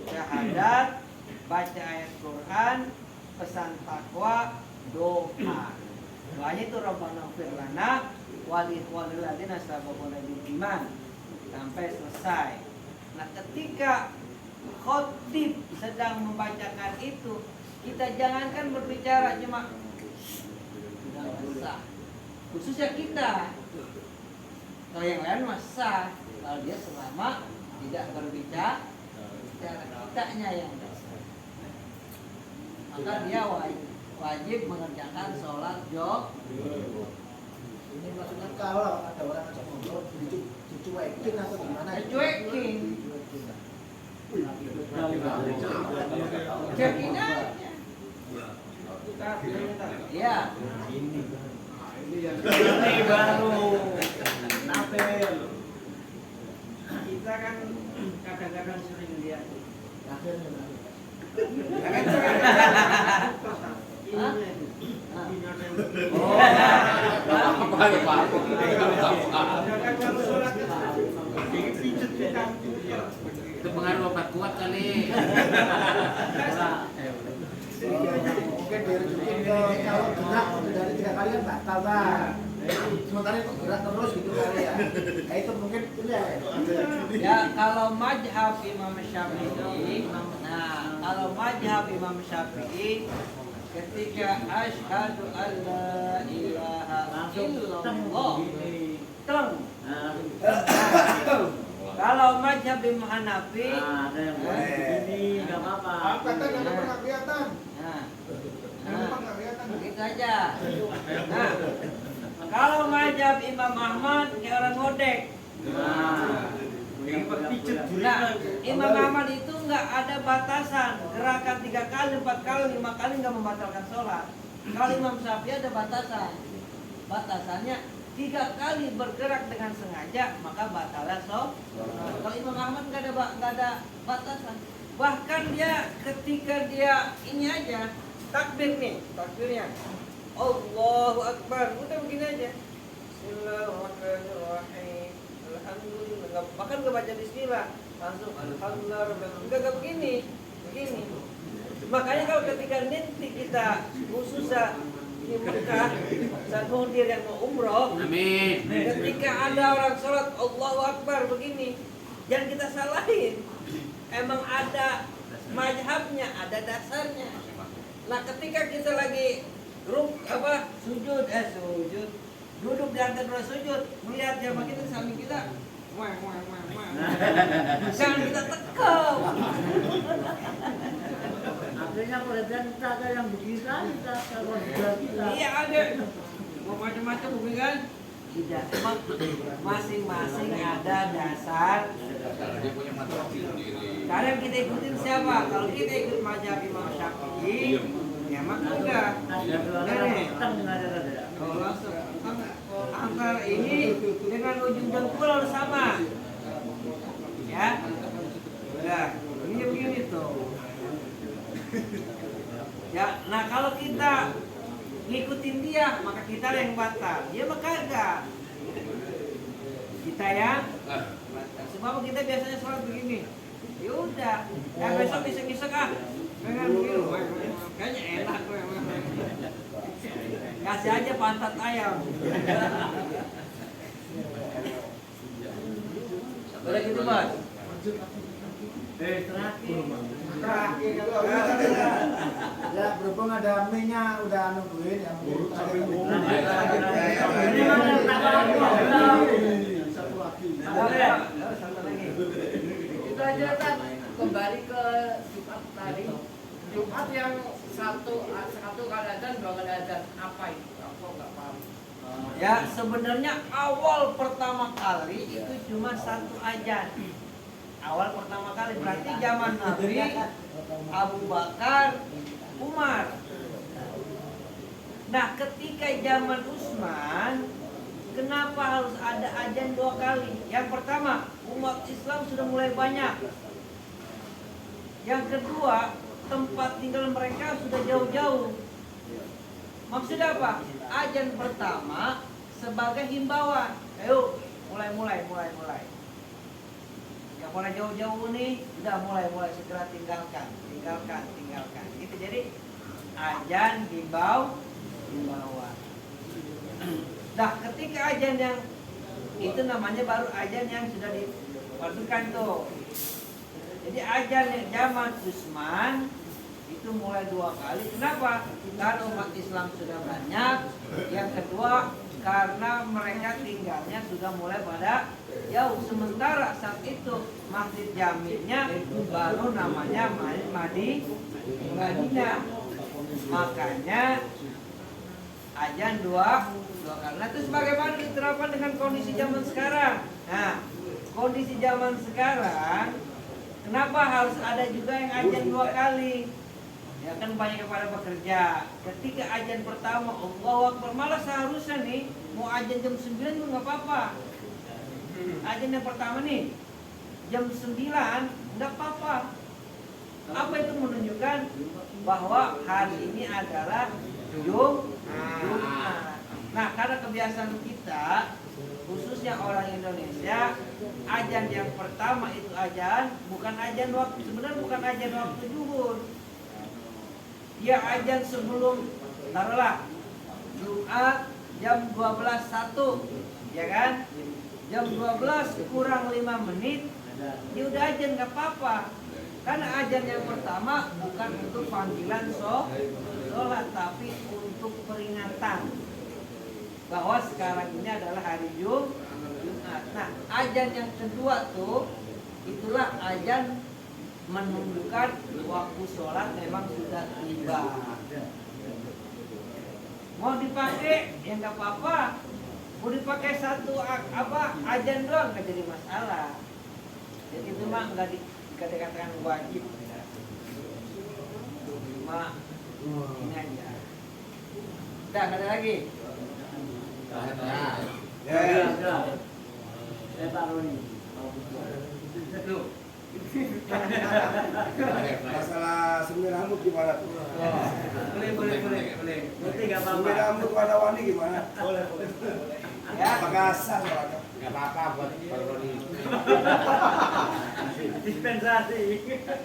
Speaker 3: syahadat, baca ayat Quran, pesan takwa, doa. Doanya itu Rabbana ighfir lana wal ikhwanil ladzina sabaquna bil iman sampai selesai. Nah, ketika khotib sedang membacakan itu, kita jangankan berbicara cuma sah. Khususnya kita. Kalau yang lain mah sah, kalau dia selama tidak berbicara, kitanya yang sah. Maka dia wajib mengerjakan sholat
Speaker 2: Ini maksudnya kalau ada orang ajak ngobrol dicuekin atau gimana?
Speaker 3: Dicuekin. Cuekin aja. Iya.
Speaker 4: Ini baru Napel.
Speaker 3: Kita kan kadang-kadang sering lihat.
Speaker 2: Akhirnya
Speaker 6: Itu pengaruh obat kuat kali.
Speaker 2: mungkin dirujukin ke kalau gerak dari 3 kali kan batal Pak. Sementara itu gerak terus gitu kali ya. Nah itu mungkin ya.
Speaker 3: Ya kalau mazhab Imam Syafi'i, nah kalau mazhab Imam Syafi'i ketika asyhadu alla ilaha illallah teng. Kalau mazhab Imam Hanafi,
Speaker 4: Ada yang buat begini, nggak apa-apa.
Speaker 5: Apa kan ada pernah kelihatan?
Speaker 3: nah,
Speaker 5: Ada pernah kelihatan?
Speaker 3: begitu aja. Nah, kalau mazhab Imam Ahmad kayak orang ngodek. Nah, Imam Ahmad itu nggak ada batasan, gerakan 3 kali, 4 kali, 5 kali nggak membatalkan sholat. Kalau Imam Syafi'i ada batasan, batasannya 3 kali bergerak dengan sengaja maka batalnya sholat. Kalau Imam Ahmad nggak ada batasan. Bahkan dia ketika dia ini aja takbir nih, takbirnya Allahu Akbar, udah begini aja. Bismillahirrahmanirrahim. Alhamdulillah. Bahkan gak baca bismillah, langsung alhamdulillah. Enggak begini. Makanya kalau ketika nanti kita khususnya di Mekah, saat muhdir yang mau umroh,
Speaker 6: Amin.
Speaker 3: ketika ada orang sholat Allahu Akbar begini, jangan kita salahin. Emang ada mazhabnya, ada dasarnya. Nah ketika kita lagi sujud, duduk di antara 2 sujud, melihat jamaah kita di samping kita, jangan kita tekam.
Speaker 4: Akhirnya perhatian kita ada yang begini kita kalau kita.
Speaker 3: Iya ada, mau macam-macam bukan kan? Tidak, emang masing-masing ada dasar.
Speaker 6: Dia punya materi sendiri.
Speaker 3: Kadang kita ikutin siapa? Kalau kita ikut mazhab Imam Syafi'i, ya maka udah.
Speaker 4: Ada dua orang hitam ada.
Speaker 3: Kalau langsung antara ini dengan ujung jempol harus sama, ya. Udah, ini begini tuh. Ya, nah kalau kita ngikutin dia, maka kita yang batal. Dia mah kagak. Kita yang batal. Sebab kita biasanya sholat begini. Ya udah, besok iseng-iseng dengan begini. Kayaknya enak gue. Kasih aja pantat ayam. Boleh gitu Mas?
Speaker 4: Terakhir.
Speaker 5: Terakhir ya berhubung ada mie-nya udah nungguin ya mungkin
Speaker 4: Ini mana
Speaker 2: Satu lagi.
Speaker 3: Satu lagi.
Speaker 7: Itu aja kan kembali ke Jumat tadi. Jumat yang satu kali adzan, dua kali adzan. Apa itu? Aku nggak paham.
Speaker 3: Ya sebenarnya awal pertama kali itu cuma satu ajan. Awal pertama kali berarti zaman Nabi, Abu Bakar, Umar. Nah ketika zaman Utsman, kenapa harus ada ajan dua kali? Yang pertama, umat Islam sudah mulai banyak. Yang kedua, tempat tinggal mereka sudah jauh-jauh. Maksudnya apa? Ajan pertama sebagai himbauan. Ayo, mulai. Yang mana jauh-jauh nih, udah mulai segera tinggalkan. Gitu. Jadi ajan himbauan. Nah, ketika ajan yang itu namanya baru ajan yang sudah diwartakan tuh. Jadi ajan yang zaman Utsman itu mulai dua kali. Kenapa? Karena umat Islam sudah banyak. Yang kedua, karena mereka tinggalnya sudah mulai pada jauh. Sementara saat itu Masjid Jaminya baru namanya Madinah. Makanya ajan dua kali. Nah, terus bagaimana diterapkan dengan kondisi zaman sekarang? Nah, kondisi zaman sekarang, kenapa harus ada juga yang ajan dua kali? Ya kan banyak kepada bekerja. Ketika ajan pertama Allahu Akbar, malah seharusnya nih mau ajan jam 9 juga nggak apa-apa. Ajan yang pertama nih jam 9 nggak apa-apa. Apa itu menunjukkan bahwa hari ini adalah Jumat. Nah, karena kebiasaan kita khususnya orang Indonesia, ajan yang pertama itu ajan bukan ajan waktu, sebenarnya bukan ajan waktu zuhur. Dia ajan sebelum, taruhlah Jumat jam 12.01, ya kan? Jam 12 kurang 5 menit, dia udah ajan nggak apa-apa. Karena ajan yang pertama bukan untuk panggilan sholat, tapi untuk peringatan bahwa sekarang ini adalah hari Jumat. Nah, ajan yang kedua tuh, itulah ajan menunjukkan waktu sholat memang sudah tiba. Mau dipakai ya nggak apa-apa. Mau dipakai satu ajan doang nggak jadi masalah. Jadi itu mah nggak dikatakan wajib. Cuma ini aja. Udah nggak ada lagi.
Speaker 4: Pak Roni.
Speaker 5: masalah semir rambut gimana tuh?
Speaker 3: Boleh.
Speaker 4: Berarti nggak
Speaker 5: Semir
Speaker 4: apa-apa.
Speaker 5: rambut warna-warni gimana?
Speaker 3: Ya.
Speaker 5: Apakah sah soalnya?
Speaker 6: Nggak apa-apa buat Pak Roni.
Speaker 4: Dispensasi.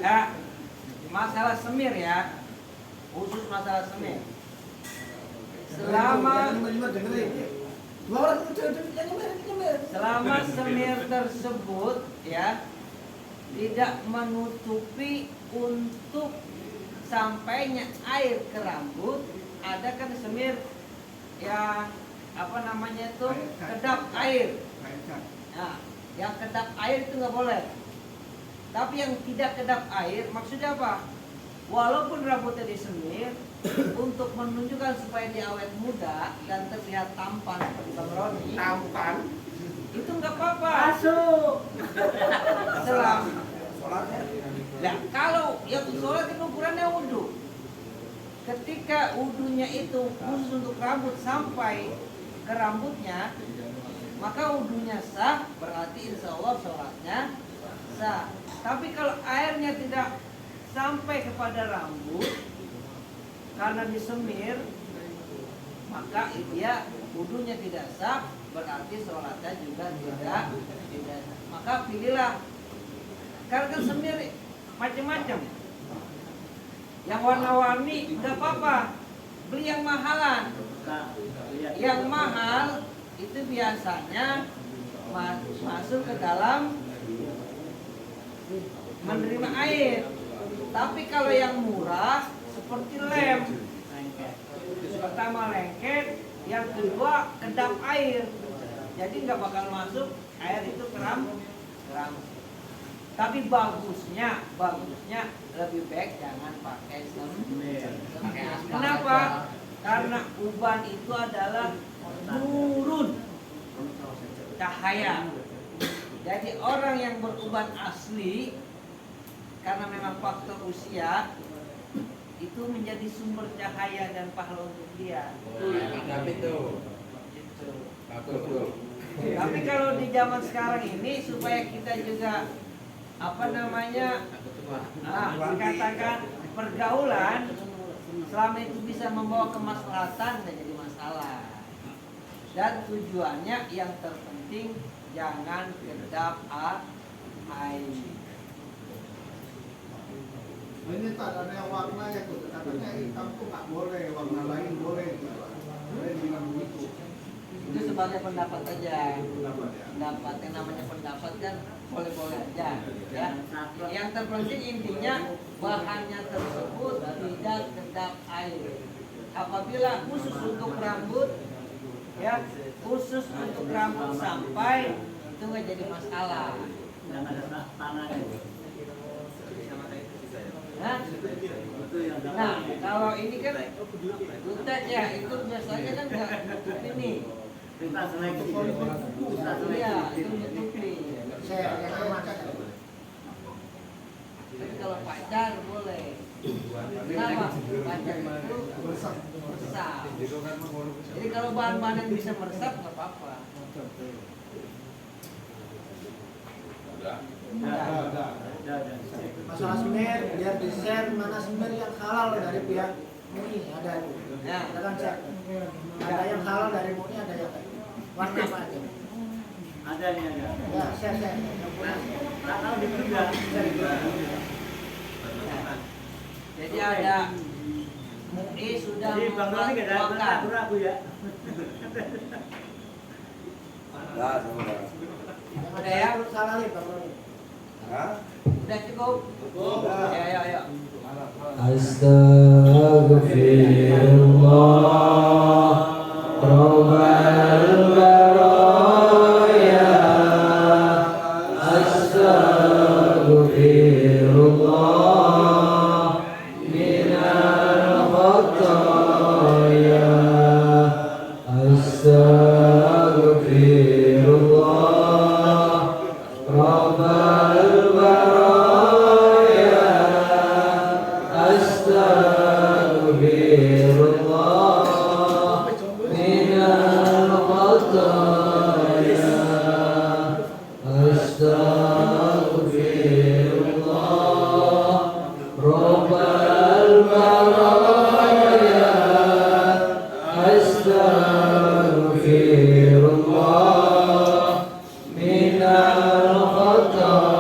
Speaker 3: Ya, masalah semir ya, khusus masalah semir. Selama semir tersebut ya tidak menutupi untuk sampainya air ke rambut, ada kan semir yang apa namanya itu kedap air. Nah, yang kedap air itu nggak boleh. Tapi yang tidak kedap air maksudnya apa? Walaupun rambutnya disemir untuk menunjukkan supaya dia awet muda dan terlihat tampan seperti Bang Roni,
Speaker 5: Tampan.
Speaker 3: itu nggak apa-apa.
Speaker 4: Masuk.
Speaker 3: Selam.
Speaker 5: Sholatnya.
Speaker 3: Nah, kalau yang sholat itu ukurannya wudhu. Ketika wudhunya itu khusus untuk rambut sampai ke rambutnya, maka wudhunya sah, berarti insya Allah sholatnya sah. Tapi kalau airnya tidak sampai kepada rambut karena disemir, maka dia wudhunya tidak sah, berarti sholatnya juga tidak sah. Maka pilihlah, karena kan semir macam-macam. Yang warna-warni nggak apa-apa, beli yang mahalan. Yang mahal itu biasanya masuk ke dalam menerima air. Tapi kalau yang murah seperti lem, pertama lengket, yang kedua kedap air, jadi nggak bakal masuk air itu keram. Tapi bagusnya lebih baik jangan pakai semen. Kenapa? Karena uban itu adalah nurun cahaya. Jadi orang yang beruban asli, karena memang faktor usia, itu menjadi sumber cahaya dan pahala untuk dia. Tapi kalau di zaman sekarang ini, supaya kita juga dikatakan pergaulan, selama itu bisa membawa kemaslahatan, tidak jadi masalah. Dan tujuannya yang terpenting jangan kedap air.
Speaker 5: Ini tak ada yang warna ya tuh, katanya hitam tuh nggak boleh, warna lain boleh. Boleh bilang begitu.
Speaker 3: Itu sebagai pendapat aja.
Speaker 5: Pendapat ya.
Speaker 3: Pendapat yang namanya pendapat kan boleh-boleh aja, ya. Yang terpenting intinya bahannya tersebut tidak kedap air. Apabila khusus untuk rambut, ya, khusus untuk rambut sampai itu nggak jadi masalah.
Speaker 4: Yang ada tanahnya.
Speaker 3: Nah, kalau ini kan butet ya, itu biasanya kan nggak nutup ini.
Speaker 4: Kita seleksi.
Speaker 3: Iya, itu nutupi.
Speaker 2: Saya yang aman.
Speaker 3: Tapi kalau pacar boleh. Kenapa? Pacar itu meresap. Jadi kalau bahan-bahan yang bisa meresap nggak apa-apa.
Speaker 2: Masalah semer, biar di-share mana semer yang halal dari pihak MUI ada.
Speaker 3: Ya.
Speaker 2: Silakan cek. Ada yang halal dari MUI, ada yang warna apa aja.
Speaker 4: Ada nih ada.
Speaker 2: Ya, share.
Speaker 4: Nggak tahu di juga.
Speaker 3: Jadi ada MUI sudah
Speaker 4: Jadi Bang Roni nggak ada
Speaker 3: membuatkan.
Speaker 4: ragu ya.
Speaker 3: Udah ya?
Speaker 2: Salah nih Bang Roni.
Speaker 3: Udah cukup? Ayo.
Speaker 1: Astaghfirullah Rabbal baraya. Astaghfirullah minal khataya. Astaghfirullah Rabbal baraya. Astaghfirullah minal khataya. Astaghfirullah Rabbal baraya. Astaghfirullah